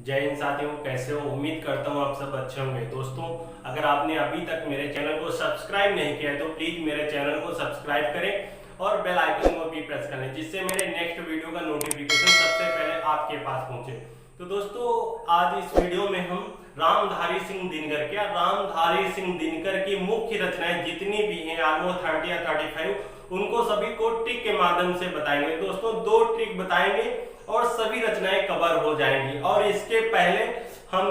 जय हिंद साथियों, कैसे हो? उम्मीद करता हूँ आप सब अच्छे होंगे। दोस्तों, अगर आपने अभी तक मेरे चैनल को सब्सक्राइब नहीं किया है तो प्लीज मेरे चैनल को सब्सक्राइब करें और बेल आइकन को भी प्रेस कर लें, जिससे मेरे नेक्स्ट वीडियो का नोटिफिकेशन सबसे पहले आपके पास पहुंचे। तो दोस्तों, आज इस वीडियो में हम रामधारी सिंह दिनकर की मुख्य रचनाएं जितनी भी हैं, ऑलमोस्ट 30 या 35, उनको सभी को ट्रिक के माध्यम से बताएंगे। दोस्तों, 2 ट्रिक बताएंगे और सभी रचनाएं कवर हो जाएंगी। और इसके पहले हम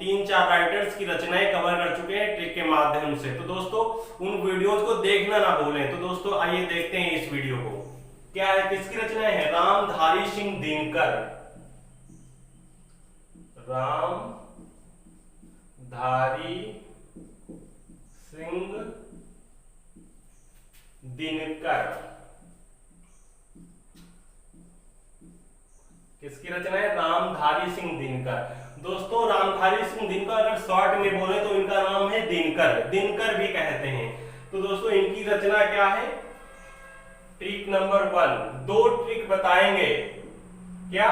3-4 राइटर्स की रचनाएं कवर कर चुके हैं ट्रिक के माध्यम से। तो दोस्तों, उन वीडियोस को देखना ना भूलें। तो दोस्तों, आइए देखते हैं इस वीडियो को। क्या है, किसकी रचनाएं है? रामधारी सिंह दिनकर। रामधारी सिंह दिनकर किसकी रचना है? रामधारी सिंह दिनकर। दोस्तों, रामधारी सिंह दिनकर अगर शॉर्ट में बोले तो इनका नाम है दिनकर, दिनकर भी कहते हैं। तो दोस्तों, इनकी रचना क्या है? ट्रिक नंबर 1, 2 ट्रिक बताएंगे। क्या?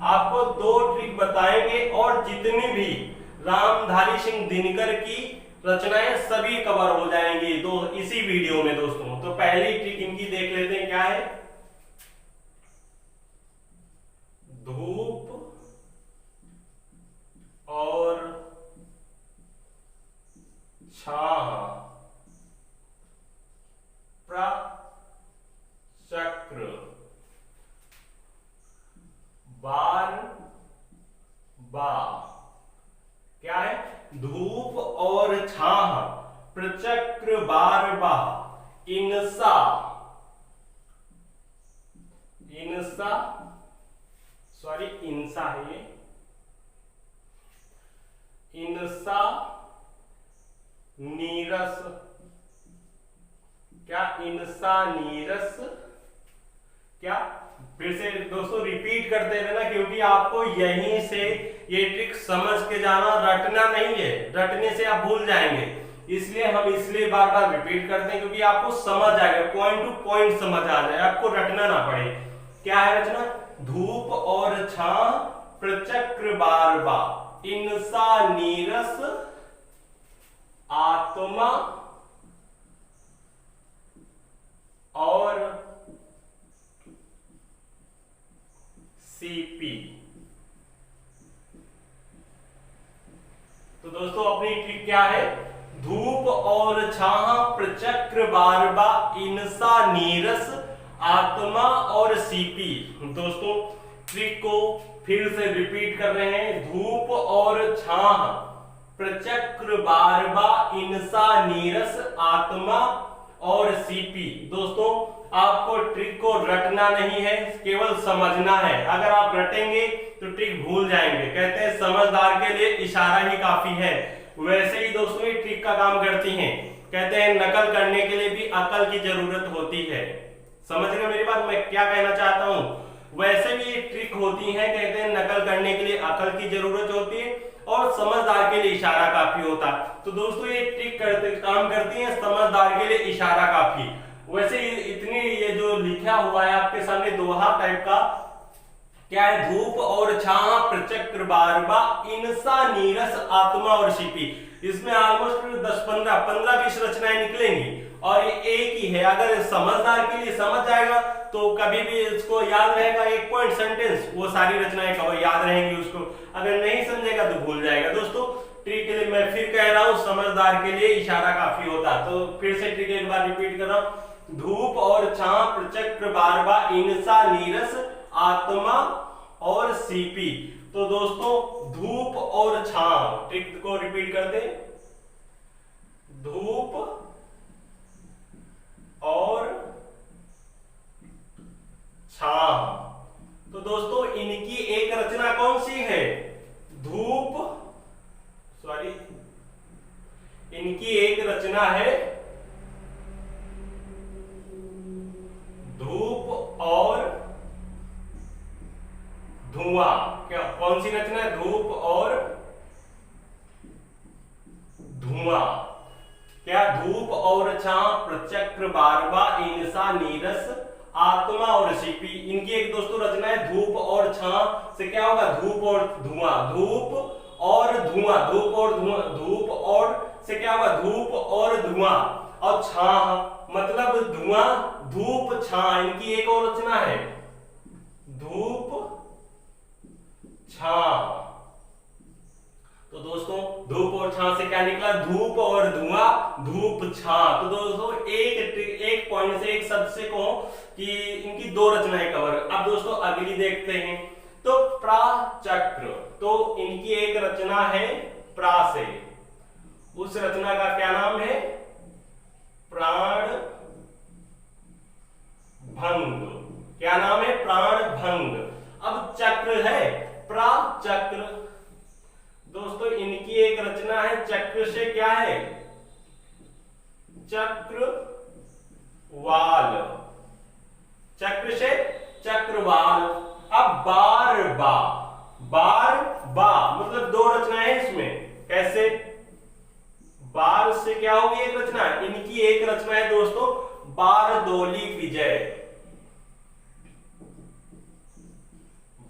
आपको 2 ट्रिक बताएंगे और जितनी भी रामधारी सिंह दिनकर की रचनाएं सभी कवर हो जाएंगी इसी वीडियो में। दोस्तों, तो पहली ट्रिक इनकी देख लेते हैं। क्या है? धूप और छाह प्रचक्र बार बा। क्या है? धूप और छाह प्रचक्र बार बा इनसा इंसा है ये, इनसा नीरस। क्या? इनसा नीरस। क्या? फिर से दोस्तों रिपीट करते रहना, क्योंकि आपको यहीं से ये ट्रिक समझ के जाना, रटना नहीं है। रटने से आप भूल जाएंगे, इसलिए हम बार बार रिपीट करते हैं, क्योंकि आपको समझ आएगा, पॉइंट टू पॉइंट समझ आ जाए, आपको रटना ना पड़े। क्या है रचना? धूप और छाह प्रचक्र बार बा इनसा नीरस आत्मा और सीपी। तो दोस्तों, अपनी ट्रिक क्या है? धूप और छाह प्रचक्र बार बा इनसा नीरस आत्मा और सीपी। दोस्तों, ट्रिक को फिर से रिपीट कर रहे हैं। धूप और छाह प्रचक्र बार बा इनसा नीरस आत्मा और सीपी। दोस्तों, आपको ट्रिक को रटना नहीं है, केवल समझना है। अगर आप रटेंगे तो ट्रिक भूल जाएंगे। कहते हैं समझदार के लिए इशारा ही काफी है। वैसे ही दोस्तों ये ट्रिक का काम करती हैं। कहते हैं नकल करने के लिए भी अकल की जरूरत होती है। समझ गए मेरी बात, मैं क्या कहना चाहता हूं? वैसे भी ये ट्रिक होती है। कहते हैं नकल करने के लिए अकल की जरूरत होती है और समझदार के लिए इशारा काफी होता। तो दोस्तों, ये ट्रिक काम करती है, समझदार के लिए इशारा काफी। वैसे इतनी ये जो लिखा हुआ है आपके सामने दोहा टाइप का, क्या है? धूप और छाह प्रचक्र बार बा इनसा नीरस आत्मा और सीपी। इसमें ऑलमोस्ट 10-15-20 रचनाएं निकलेंगी और ये एक ही है। अगर समझदार के लिए समझ जाएगा तो कभी भी इसको याद रहेगा, 1 पॉइंट सेंटेंस, वो सारी रचनाएं कवर याद रहेंगी उसको। अगर नहीं समझेगा तो भूल जाएगा। दोस्तों, ट्रिक के लिए मैं फिर कह रहा हूं, समझदार के लिए इशारा काफी होता। तो फिर से ट्रिक एक बार रिपीट कर रहा हूं। धूप और छाह प्रचक्र बार बा इनसा नीरस आत्मा और सीपी। तो दोस्तों, धूप और छाह, ट्रिक को रिपीट कर दे। धूप और छाह। तो दोस्तों, इनकी एक रचना कौन सी है? इनकी एक रचना है धूप और धुआं। क्या? कौन सी रचना है? धूप और धुआं। क्या? धूप और छां प्रचक्र बारवा इनसा नीरस आत्मा और सीपी। इनकी एक दोस्तों रचना है धूप और छां से क्या होगा, धूप और धुआं, धूप और धुआं, धूप और धुआं, धूप और से क्या होगा, धूप और धुआं। और छां मतलब धुआं, धूप छां, इनकी एक और रचना है धूप छां। तो दोस्तों धूप और छां से क्या निकला, धूप और धुआं, धूप छां। तो दोस्तों एक पॉइंट से, एक शब्द से कहो कि इनकी दो रचनाएं कवर। अब दोस्तों अगली देखते हैं, तो प्राचक्र, तो इनकी एक रचना है प्रा से, उस रचना का क्या नाम है, प्राण भंग। क्या नाम है, प्राण भंग। अब चक्र है प्राचक्र, दोस्तों इनकी एक रचना है चक्र से क्या है, चक्रवाल, चक्र से चक्रवाल। अब बार बा, बार बा मतलब दो रचनाएं हैं इसमें, कैसे, बार से क्या होगी एक रचना, इनकी एक रचना है दोस्तों बारदोली विजय,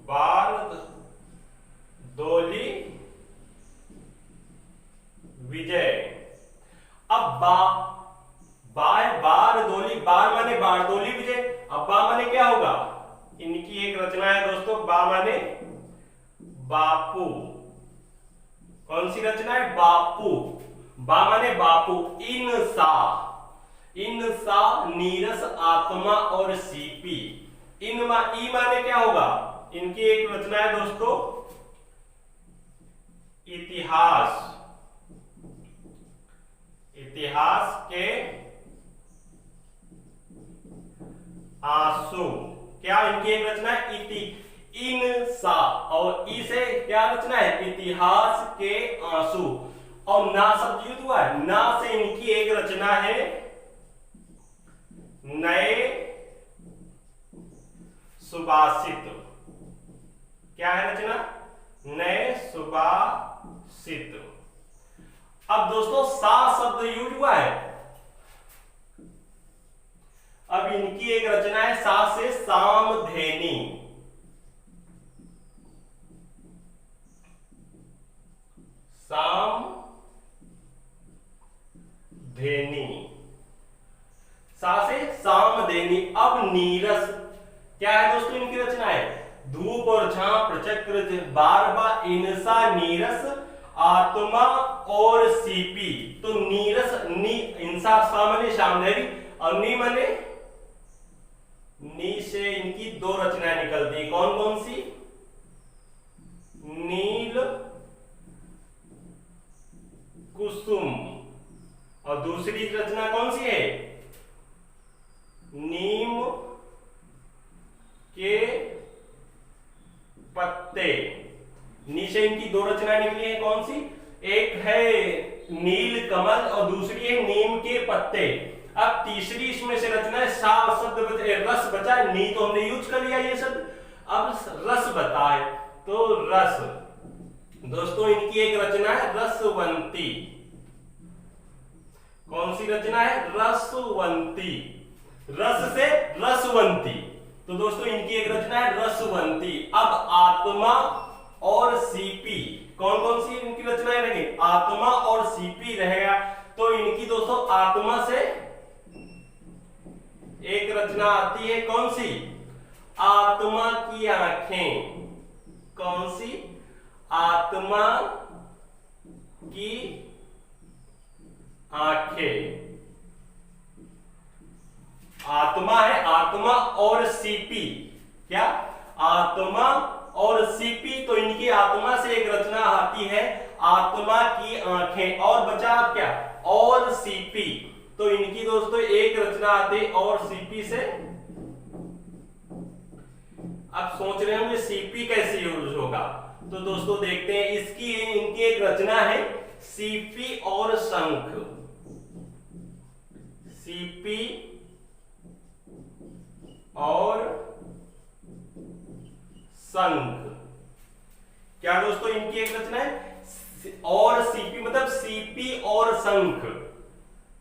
बारदोली विजय। अब बारदोली, बार माने बारदोली विजय, अब बा माने क्या होगा, इनकी एक रचना है दोस्तों बा माने बापू। कौन सी रचना है, बापू, बा माने बापू। इनसा नीरस आत्मा और सीपी, ई माने क्या होगा, इनकी एक रचना है दोस्तों इतिहास, इतिहास के आंसू। क्या इनकी एक रचना है इनसा, और ई से क्या रचना है, इतिहास के आंसू। और ना शब्द युक्त हुआ है, ना से इनकी एक रचना है नए सुभाषित। क्या है रचना, नए सुभाषित। अब दोस्तों सा शब्द यूज हुआ है, अब इनकी एक रचना है सा से सामधेनी, सामधेनी, सा से सामधेनी। अब नीरस, क्या है दोस्तों इनकी रचना है, धूप और छां, प्रचक्र, बार बा, इनसा, नीरस, आत्मा और सीपी। तो नीरस, इंसा सामने सामनेरी, और नी मने, नी से इनकी दो रचनाएं निकलती है, कौन कौन सी, नील कुसुम, और दूसरी रचना कौन सी है, नीम के पत्ते। नीचे इनकी दो रचनाएं निकली हैं, कौन सी, एक है नील कमल और दूसरी है नीम के पत्ते। अब तीसरी इसमें से रचना है सा शब्द रस बचा है, नी तो हमने यूज कर लिया ये शब्द, अब रस बता है, तो रस। दोस्तों इनकी एक रचना है रसवंती। कौन सी रचना है, रसवंती, रस से रसवंती। तो दोस्तों इनकी एक रचना है रसवंती। अब आत्मा और सीपी, कौन कौन सी इनकी रचनाएं रहेंगी, आत्मा और सीपी रहेगा। तो इनकी दोस्तों आत्मा से एक रचना आती है, कौन सी, आत्मा की आंखें। कौन सी, आत्मा की आंखें। आत्मा है, आत्मा और सीपी, क्या, आत्मा और सीपी। तो इनकी आत्मा से एक रचना आती है आत्मा की आंखें, और बचा क्या, और सीपी। तो इनकी दोस्तों एक रचना आती है और सीपी से। अब सोच रहे होंगे सीपी कैसे यूज होगा, तो दोस्तों देखते हैं, इसकी इनकी एक रचना है सीपी और शंख, सीपी और शंख। क्या दोस्तों इनकी एक रचना है, और सीपी मतलब सीपी और शंख।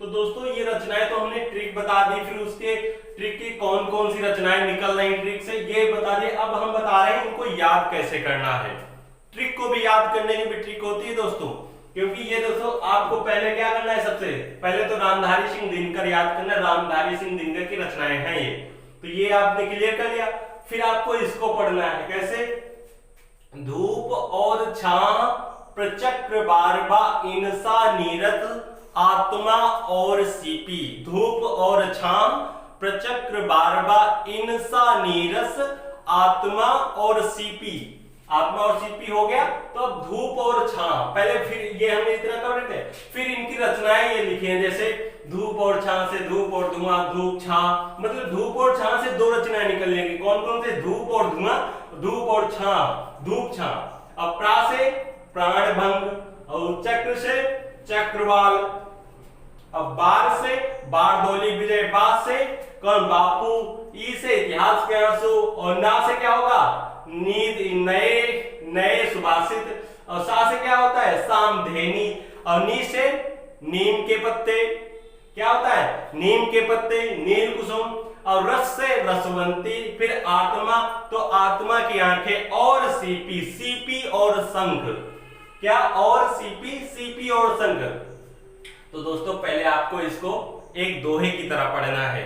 तो दोस्तों ये रचनाएं तो हमने ट्रिक बता दी, फिर उसके ट्रिक की कौन कौन सी रचनाएं निकल रही ट्रिक से ये बता दिए। अब हम बता रहे हैं इनको याद कैसे करना है। ट्रिक को भी याद करने की भी ट्रिक होती है दोस्तों, क्योंकि ये दोस्तों आपको पहले क्या करना है, सबसे पहले तो रामधारी सिंह दिनकर याद करना। रामधारी सिंह दिनकर की रचनाएं हैं ये, तो ये आपने क्लियर कर लिया। फिर आपको इसको पढ़ना है कैसे, धूप और छाह प्रचक्र बारबा इनसा नीरत आत्मा और सीपी। धूप और छाह प्रचक्र बारबा इनसा नीरस आत्मा और सीपी। आत्मा और सीपी हो गया। तो अब धूप और छाह, पहले फिर ये हमने इतना कर रहे थे, फिर इनकी रचनाएं ये लिखी हैं, जैसे धूप और छाह से धूप और धुआं, धूप छाह, मतलब धूप और छाह से दो रचनाएं निकल जाएंगी। कौन कौन से, धूप और धुआं, धूप और छाह, धूप छाह। अब प्रा से प्राणभंग और चक्र से चक्रवाल। अब बार से बारदौली विजय, बास से कौन, बापू, ई से इतिहास के आंसू, और ना से क्या होगा, नींद, नए नए सुभाषित, और सा से क्या होता है, सामधेनी, और नी से नीम के पत्ते, क्या होता है, नीम के पत्ते, नील कुसुम, और रस से रसवंती। फिर आत्मा, तो आत्मा की आंखें, और सीपी, सीपी और शंख, क्या, और सीपी, सीपी और शंख। तो दोस्तों पहले आपको इसको एक दोहे की तरह पढ़ना है।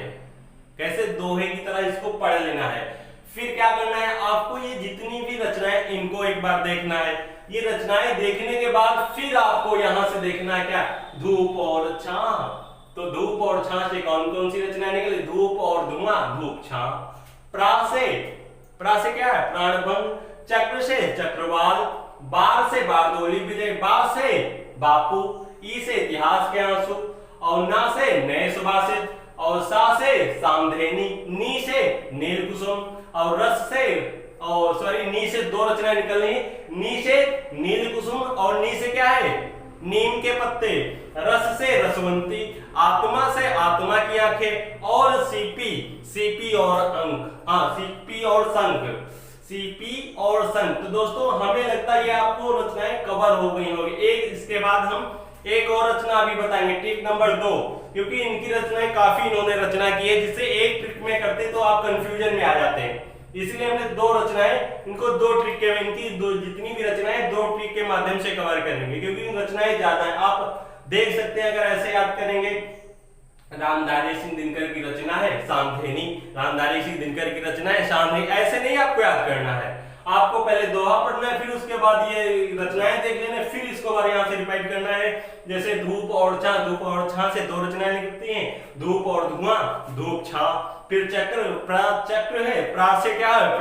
कैसे, दोहे की तरह इसको पढ़ लेना है। फिर क्या करना है आपको, ये जितनी भी रचनाएं इनको एक बार देखना है। ये रचनाएं देखने के बाद फिर आपको यहां से देखना है क्या, धूप और छाह। तो धूप और छाह से कौन कौन सी रचनाएं निकली, धूप और धुआं, धूप छाह। प्रा से क्या है, प्राणभंग। चक्र से चक्रवाल, बार से बारदौली विजय, बा से बापू, ई से इतिहास के आंसू, और ना से नए सुभाषित, और सा से सामधेनी, नी से नील कुसुम, और रस से, और सॉरी नी से दो रचनाएं निकल रही, नी से नील कुसुम, और नी से क्या है, नीम के पत्ते, रस से रसवंती, आत्मा से आत्मा की आंखें, और सीपी, सीपी और अंक, सीपी और शंख, सीपी और शंख। तो दोस्तों हमें लगता है ये आपको रचनाएं कवर हो गई होगी। एक इसके बाद हम एक और रचना अभी बताएंगे, ट्रिक नंबर 2, क्योंकि इनकी रचनाएं काफी इन्होंने रचना की है, जिससे एक ट्रिक में करते तो आप कंफ्यूजन में आ जाते हैं। इसलिए हमने दो रचनाएं, इनको दो ट्रिक के, इनकी दो जितनी भी रचनाएं दो ट्रिक के माध्यम से कवर करेंगे, क्योंकि इन रचनाएं ज्यादा है। आप देख सकते हैं, अगर ऐसे याद करेंगे, रामधारी सिंह दिनकर की रचना है सामधेनी, रामधारी सिंह दिनकर की रचना है सामधेनी, ऐसे नहीं आपको याद करना है। आपको पहले दोहा पढ़ना है, फिर उसके बाद ये रचनाएं देख लेना, फिर इसको बार यहाँ से रिपीट करना है। जैसे धूप और छाह, धूप और छाह से दो रचनाएं निकलती हैं, धूप और धुआं, धूप छाह। फिर चक्र, चक्र है, प्रा से क्या है,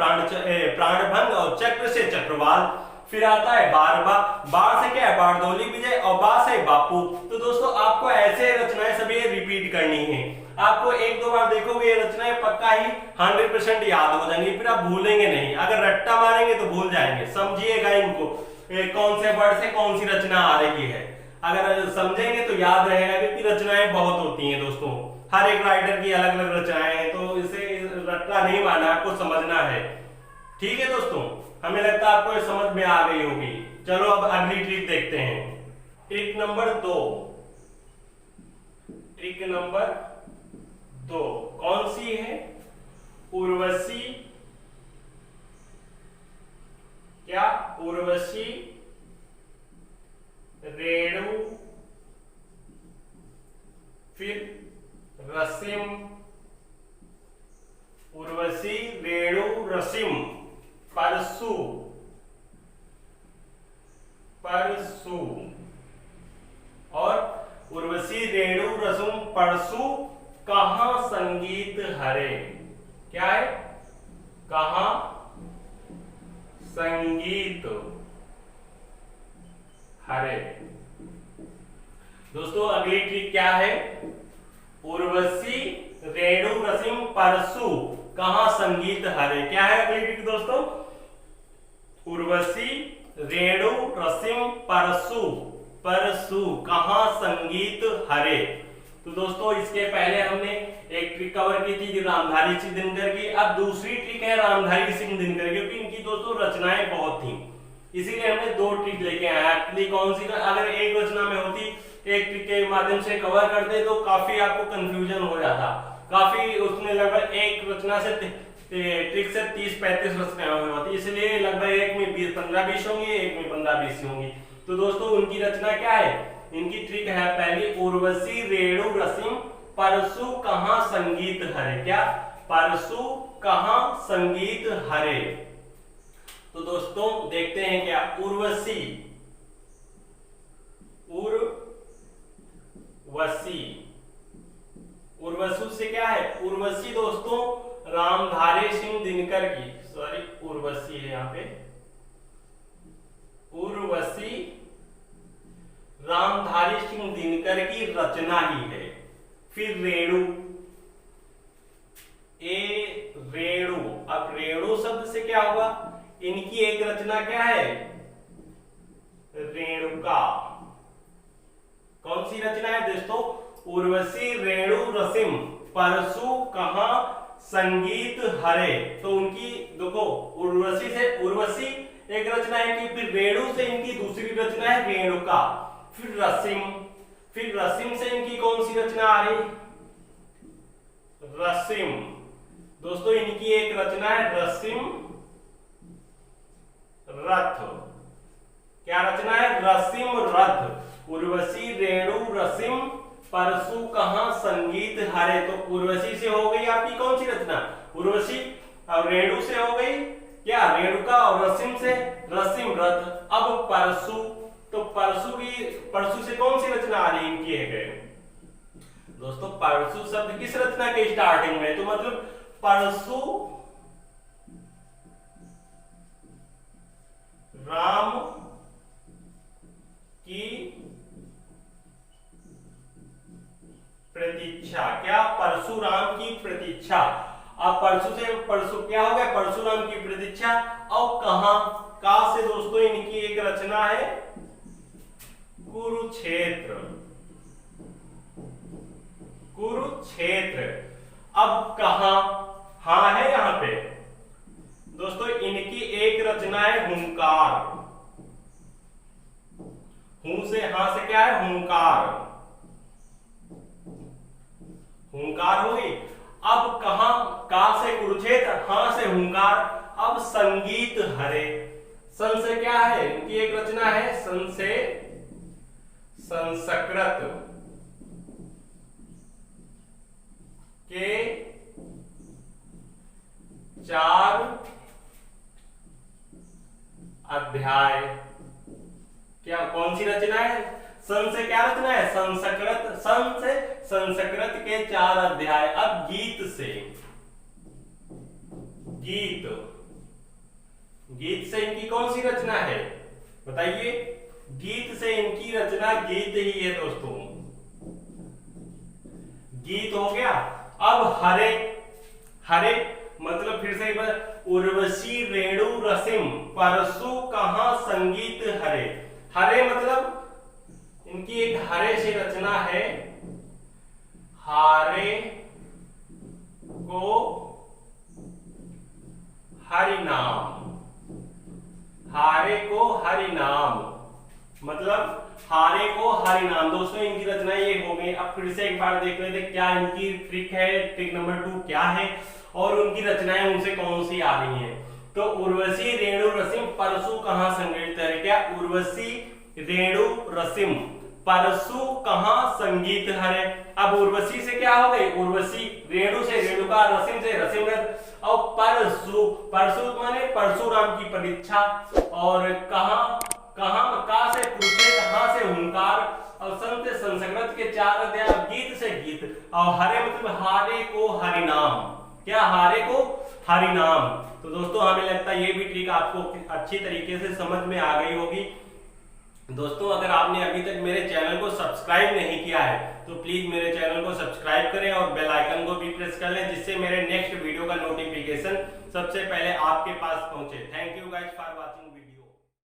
प्राणभंग, और चक्र से चक्रवाल। फिर आता है बारबा, बार से क्या है, बारदौली विजय, और बा से बापू। तो दोस्तों आपको ऐसे रचनाएं सभी रिपीट करनी है। आपको एक दो बार देखोगे ये रचनाएं पक्का ही 100% याद हो जाएंगी, फिर आप भूलेंगे नहीं। अगर रट्टा मारेंगे तो भूल जाएंगे, समझिएगा इनको, कौन से वर्ड से कौन सी रचना आ रही है। अगर समझेंगे तो याद रहेगा, क्योंकि रचनाएं बहुत होती हैं दोस्तों, हर एक राइटर की अलग अलग रचनाएं हैं, तो इसे रट्टा नहीं मारना, आपको समझना है। ठीक है दोस्तों, हमें लगता है आपको ये समझ में आ गई होगी। चलो अब अगली ट्रिक देखते हैं, ट्रिक नंबर 2। ट्रिक नंबर 2 कौन सी है, उर्वशी, क्या, उर्वशी, रेणु, फिर रसिम, उर्वशी, रेणु, रसिम, परसु, परसु, और उर्वशी, रेणु, रसुम, परसु, कहां संगीत हरे। क्या है, कहां संगीत हरे। दोस्तों अगली ट्रिक क्या है, उर्वशी, रेणु, रसिम, परसु, कहां संगीत हरे। क्या है अगली ट्रिक दोस्तों, उर्वशी, रेणु, रसिम, परसु, परसु, कहां संगीत हरे। तो दोस्तों इसके पहले हमने एक ट्रिक कवर की थी रामधारी सिंह दिनकर की, अब दूसरी ट्रिक है रामधारी सिंह दिनकर, क्योंकि इनकी दोस्तों रचनाएं बहुत थी, इसीलिए हमने दो ट्रिक लेके आए। एक्चुअली कौन सी, अगर एक रचना में होती एक ट्रिक के माध्यम से कवर करते तो काफी आपको कंफ्यूजन हो जाता। काफी उसमें लगभग एक रचना से ट्रिक से 30-35 रचनाएं होती, इसलिए लगभग एक में 15-20 होंगी, एक में 15-20 होंगी। तो दोस्तों उनकी रचना क्या है, इनकी ट्रिक है पहली, उर्वशी रेणु रसिम परसु कहां संगीत हरे। क्या, परसु कहां संगीत हरे। तो दोस्तों देखते हैं क्या, उर्वशी, उर्वशी से क्या है, उर्वशी दोस्तों रामधारी सिंह दिनकर की, सॉरी उर्वशी है यहाँ पे, उर्वशी रामधारी सिंह दिनकर की रचना ही है। फिर रेणु, रेणु, अब रेणु शब्द से क्या होगा, इनकी एक रचना क्या है, रेणुका। कौन सी रचना है दोस्तों, उर्वशी रेणु रसिम परसु कहां संगीत हरे। तो उनकी देखो उर्वशी से, उर्वशी एक रचना है कि, फिर रेणु से इनकी दूसरी रचना है रेणुका, फिर रसिम, फिर रसिम से इनकी कौन सी रचना आ रही, रसिम। दोस्तों इनकी एक रचना है रसिम रथ। क्या रचना है, रसिम रथ। उर्वशी रेणु रसिम परसु कहां संगीत हरे। तो उर्वशी से हो गई आपकी कौन सी रचना, उर्वशी, और रेणु से हो गई क्या, रेणुका, और रसिम से रसिम रथ। अब परसु, तो परसु से कौन सी रचना आ रही इनकी है दोस्तों, परसु शब्द किस रचना के स्टार्टिंग में, तो मतलब परसु राम की प्रतीक्षा। क्या, परशुराम की प्रतीक्षा। अब परसु से परसु क्या हो गया, परशुराम की प्रतीक्षा। और कहां, का से दोस्तों इनकी एक रचना है कुरुक्षेत्र, कुरुक्षेत्र। अब कहां, हां है यहां पे दोस्तों, इनकी एक रचना है हुंकार। हूं से, हां से क्या है, हुंकार, हुंकार होगी। अब कहां, का से कुरुक्षेत्र, हां से हुंकार। अब संगीत हरे, सन से क्या है, इनकी एक रचना है, सन से संस्कृत के 4 अध्याय। क्या, कौन सी रचना है, सन से क्या रचना है, संस्कृत, सन से संस्कृत के 4 अध्याय। अब गीत से, गीत, गीत से इनकी कौन सी रचना है बताइए, गीत से इनकी रचना गीत ही है दोस्तों, गीत हो गया। अब हरे, हरे मतलब फिर से एक बार, उर्वशी रेणु रसिम परसु कहां संगीत हरे। हरे मतलब इनकी एक हरे से रचना है, हारे को हरिनाम, हारे को हरिनाम मतलब हारे को हरिनाम। दोस्तों इनकी रचना ये हो गई। अब फिर से एक बार देख लेते क्या इनकी ट्रिक है, ट्रिक नंबर 2 क्या है और उनकी रचनाएं उनसे कौन सी आ रही हैं। तो उर्वशी रेणु रसिम परसु कहां संगीत हरे। क्या, उर्वशी रेणु रसिम परसु कहां संगीत हरे। अब उर्वशी से क्या हो गई, उर्वशी, रेणु से रेणुका, रसिम से रसिमरथ और परसु, परसु माने परशुराम की परीक्षा और कहां, कहां का से कुरुक्षेत्र, हां से हुंकार और सन से संस्कृत के 4 अध्याय, गीत से गीत और हरे मतलब हारे को हरिनाम। क्या, हारे को हरिनाम। तो दोस्तों हमें लगता है ये भी ट्रिक आपको अच्छी तरीके से समझ में आ गई होगी। दोस्तों अगर आपने अभी तक मेरे चैनल को सब्सक्राइब नहीं किया है तो प्लीज मेरे चैनल को सब्सक्राइब करें और बेल आइकन को भी प्रेस कर लें, जिससे मेरे नेक्स्ट वीडियो का नोटिफिकेशन सबसे पहले आपके पास पहुंचे। Thank you guys for watching.